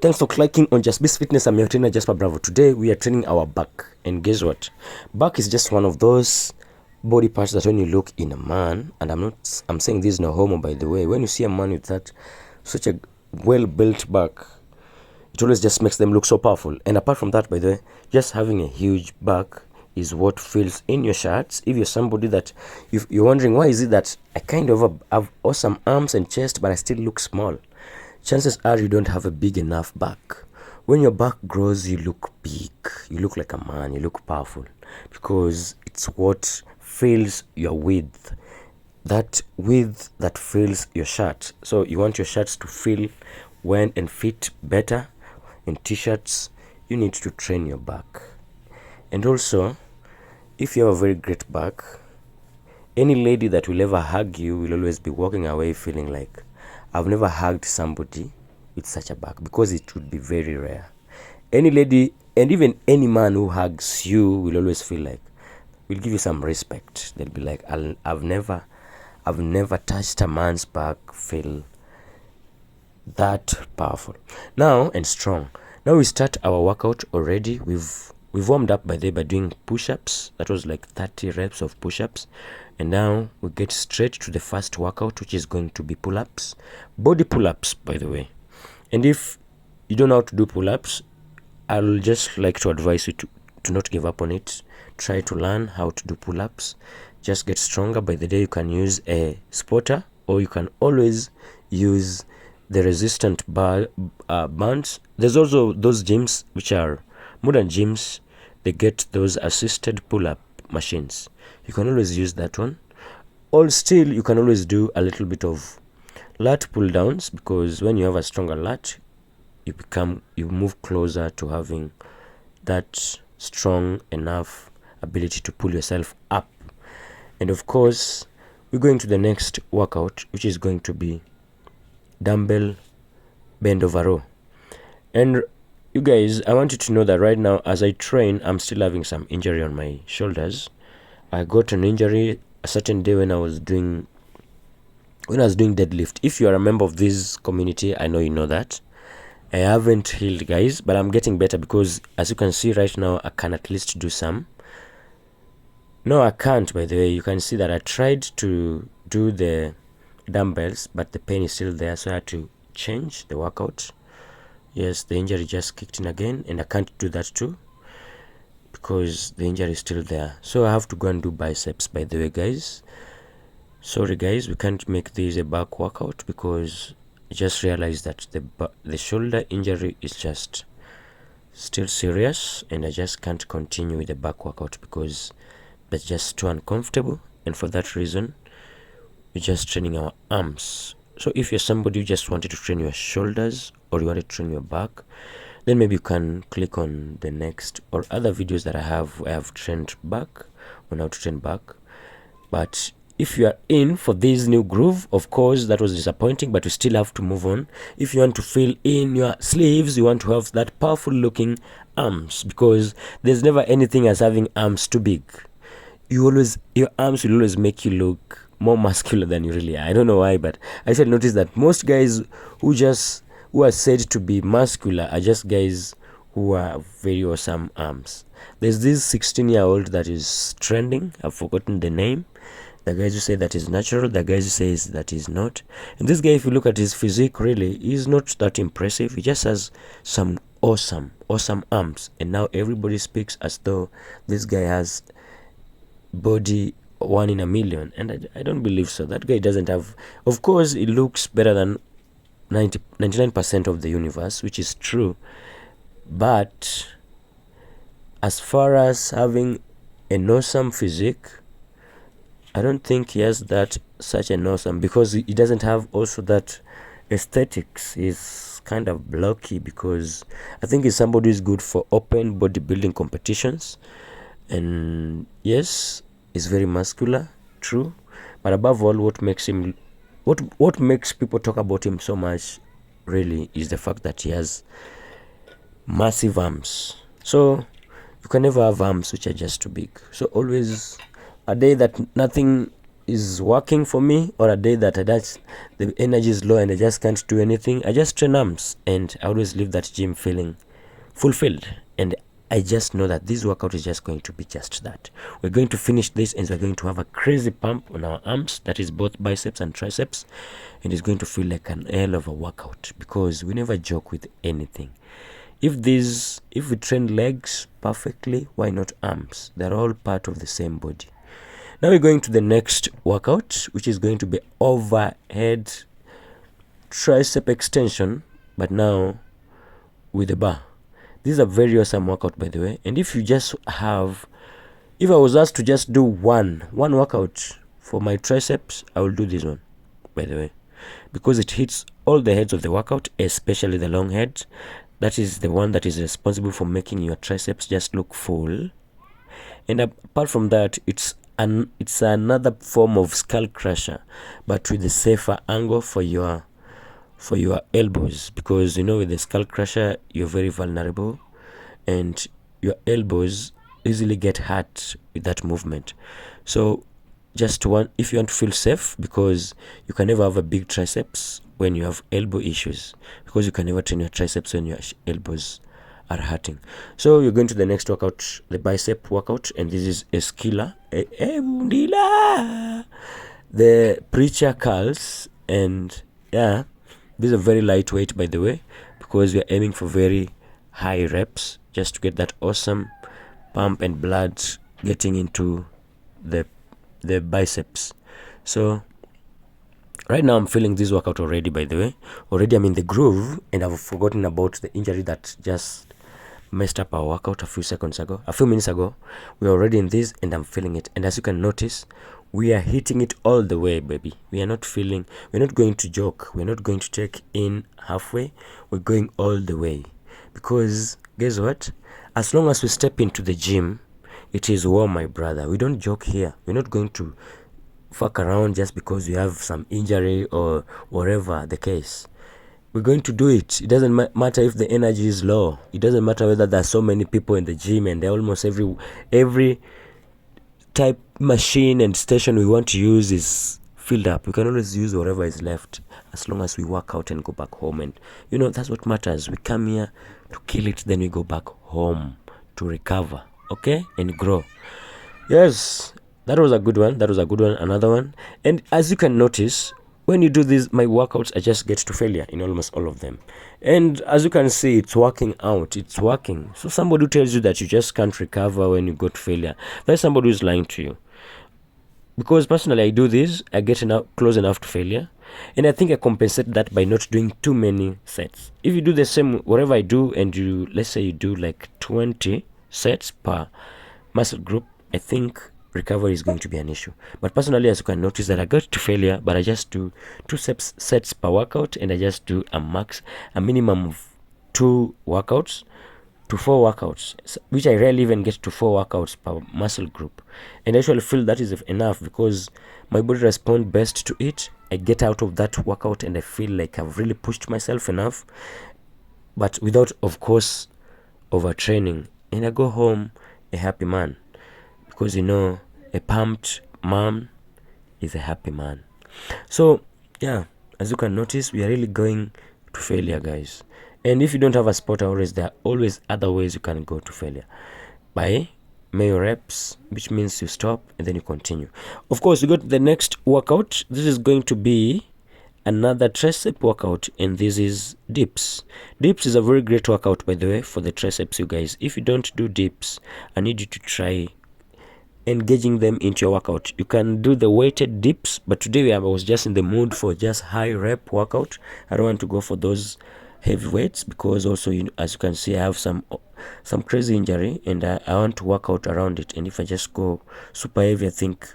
thanks for clicking on Just Beast Fitness. I'm your trainer Jasper Bravo. Today we are training our back, and guess what? Back is just one of those body parts that when you look in a man, and I'm saying this no homo, by the way, when you see a man with such a well built back, it always just makes them look so powerful. And apart from that, by the way, just having a huge back is what fills in your shirts. If you're somebody that you're wondering why is it that I kind of have awesome arms and chest but I still look small, chances are you don't have a big enough back. When your back grows, you look big, you look like a man, you look powerful, because it's what fills your width, that width that fills your shirt. So you want your shirts to fill when and fit better. In t-shirts, you need to train your back. And also, if you have a very great back, any lady that will ever hug you will always be walking away feeling like, I've never hugged somebody with such a back, because it would be very rare. Any lady and even any man who hugs you will always feel like, will give you some respect. They'll be like, I've never touched a man's back feel that powerful now and strong. Now we start our workout already. We've warmed up by doing push-ups. That was like 30 reps of push-ups, and now we get straight to the first workout, which is going to be pull-ups, body pull-ups, by the way. And if you don't know how to do pull-ups, I'll just like to advise you to not give up on it. Try to learn how to do pull-ups. Just get stronger. By the day, you can use a spotter, or you can always use the resistant bands. There's also those gyms which are modern gyms. They get those assisted pull-up machines. You can always use that one. Or still, you can always do a little bit of lat pull downs, because when you have a stronger lat, you move closer to having that strong enough ability to pull yourself up. And of course, we're going to the next workout, which is going to be dumbbell bend over row. And you guys, I want you to know that right now as I train, I'm still having some injury on my shoulders. I got an injury a certain day when I was doing deadlift. If you are a member of this community, I know you know that I haven't healed, guys, but I'm getting better, because as you can see right now, I can at least do some. No, I can't, by the way. You can see that I tried to do the dumbbells, but the pain is still there, so I had to change the workout. Yes, the injury just kicked in again, and I can't do that too, because the injury is still there. So I have to go and do biceps, by the way, guys. Sorry guys, we can't make this a back workout, because I just realized that the shoulder injury is just still serious, and I just can't continue with the back workout because that's just too uncomfortable. And for that reason, we're just training our arms. So if you're somebody who just wanted to train your shoulders, or you want to train your back, then maybe you can click on the next or other videos that I have trained back, on how to train back. But if you are in for this new groove, of course, that was disappointing, but you still have to move on. If you want to fill in your sleeves, you want to have that powerful looking arms, because there's never anything as having arms too big. Your arms will always make you look more muscular than you really are. I don't know why, but I should notice that most guys who are said to be muscular are just guys who are very awesome arms. There's this 16-year-old that is trending. I've forgotten the name. The guys who say that is natural, the guys who say that is not. And this guy, if you look at his physique, really, he's not that impressive. He just has some awesome arms. And now everybody speaks as though this guy has body 1 in a million. And I don't believe so. That guy doesn't have... Of course, he looks better than 99% of the universe, which is true. But as far as having an awesome physique, I don't think he has that such an awesome, because he doesn't have also that aesthetics. He's kind of blocky, because I think he's somebody who's good for open bodybuilding competitions. And yes, he's very muscular, true. But above all, what makes people talk about him so much really is the fact that he has massive arms. So you can never have arms which are just too big. So always, a day that nothing is working for me, or a day that the energy is low and I just can't do anything, I just train arms, and I always leave that gym feeling fulfilled. And I just know that this workout is just going to be just that. We're going to finish this and we're going to have a crazy pump on our arms, that is both biceps and triceps, and it's going to feel like an hell of a workout, because we never joke with anything. If we train legs perfectly, why not arms? They're all part of the same body. Now we're going to the next workout, which is going to be overhead tricep extension, but now with a bar. This is a very awesome workout, by the way. And if I was asked to just do one workout for my triceps, I will do this one, by the way, because it hits all the heads of the workout, especially the long head. That is the one that is responsible for making your triceps just look full. And apart from that, it's another form of skull crusher, but with a safer angle for your elbows, because with the skull crusher you're very vulnerable, and your elbows easily get hurt with that movement. So if you want to feel safe, because you can never have a big triceps when you have elbow issues, because you can never train your triceps when your elbows are hurting. So you're going to the next workout, the bicep workout, and this is the preacher curls. And yeah, these are very lightweight, by the way, because we are aiming for very high reps, just to get that awesome pump and blood getting into the biceps. So right now I'm feeling this workout already, by the way. Already I'm in the groove, and I've forgotten about the injury that just messed up our workout a few minutes ago. We're already in this, and I'm feeling it. And as you can notice, we are hitting it all the way, baby. We're not going to joke. We're not going to take in halfway. We're going all the way. Because guess what? As long as we step into the gym, it is war, my brother. We don't joke here. We're not going to fuck around just because you have some injury or whatever the case. We're going to do it. It doesn't matter if the energy is low. It doesn't matter whether there's so many people in the gym and almost every type machine and station we want to use is filled up. We can always use whatever is left, as long as we work out and go back home. And that's what matters. We come here to kill it, then we go back home to recover, okay, and grow. Yes, that was a good one. Another one. And as you can notice, when you do this, my workouts, I just get to failure in almost all of them. And as you can see, it's working out. It's working. So somebody who tells you that you just can't recover when you go to failure, that's somebody who's lying to you. Because personally, I do this, I get close enough to failure, and I think I compensate that by not doing too many sets. If you do the same, whatever I do, and let's say you do like 20 sets per muscle group, I think recovery is going to be an issue. But personally, as you can notice, that I got to failure, but I just do 2 sets per workout, and I just do a minimum of 2 workouts to 4 workouts, which I rarely even get to 4 workouts per muscle group. And I actually feel that is enough, because my body responds best to it. I get out of that workout and I feel like I've really pushed myself enough, but without, of course, overtraining. And I go home a happy man, because a pumped man is a happy man. So yeah, as you can notice, we are really going to failure, guys. And if you don't have a spot, there are always other ways you can go to failure. By mayo reps, which means you stop and then you continue. Of course, you got the next workout. This is going to be another tricep workout, and this is dips. Dips is a very great workout, by the way, for the triceps, you guys. If you don't do dips, I need you to try engaging them into your workout. You can do the weighted dips, but today I was just in the mood for just high rep workout. I don't want to go for those heavy weights, because also, as you can see, I have some crazy injury, and I want to work out around it. And if I just go super heavy, I think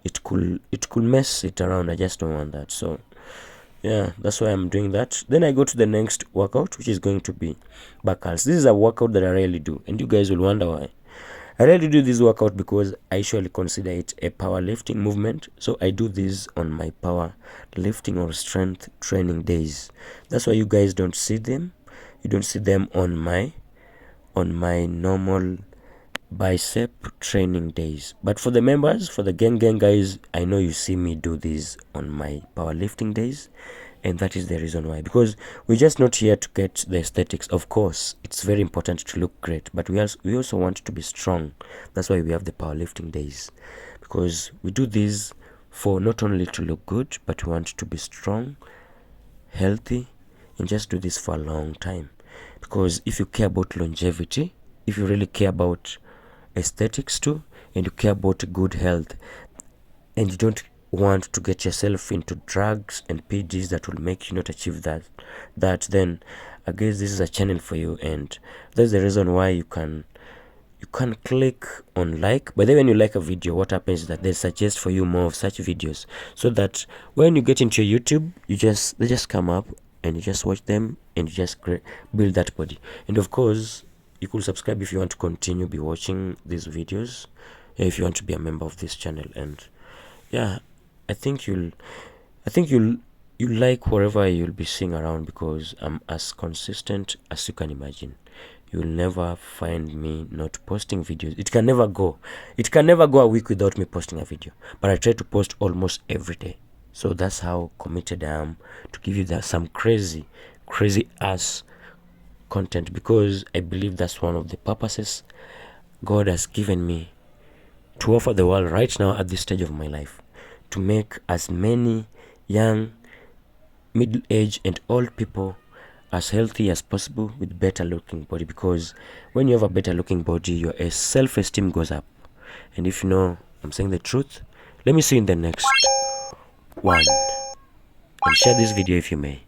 it could mess it around. I just don't want that. So yeah, that's why I'm doing that. Then I go to the next workout, which is going to be back curls. This is a workout that I rarely do, and you guys will wonder why. I rarely do this workout because I usually consider it a powerlifting movement. So I do this on my power lifting or strength training days. That's why you guys don't see them. You don't see them on my normal bicep training days. But for the members, for the gang guys, I know you see me do this on my powerlifting days, and that is the reason why, because we're just not here to get the aesthetics. Of course, it's very important to look great, but we also want to be strong. That's why we have the powerlifting days, because we do this for not only to look good, but we want to be strong, healthy, and just do this for a long time. Because if you care about longevity, if you really care about aesthetics too, and you care about good health, and you don't want to get yourself into drugs and PGs that will make you not achieve that then I guess this is a channel for you. And that's the reason why you can click on like. But then when you like a video, what happens is that they suggest for you more of such videos, so that when you get into your YouTube, they just come up and you just watch them and you just build that body. And of course, you could subscribe if you want to continue be watching these videos, if you want to be a member of this channel. And yeah, I think you'll like whatever you'll be seeing around, because I'm as consistent as you can imagine. You'll never find me not posting videos. It can never go a week without me posting a video, but I try to post almost every day. So that's how committed I am to give you some crazy ass content, because I believe that's one of the purposes God has given me to offer the world right now at this stage of my life, to make as many young, middle-aged and old people as healthy as possible with better looking body. Because when you have a better looking body, your self-esteem goes up. And if you know I'm saying the truth, let me see you in the next one, and share this video if you may.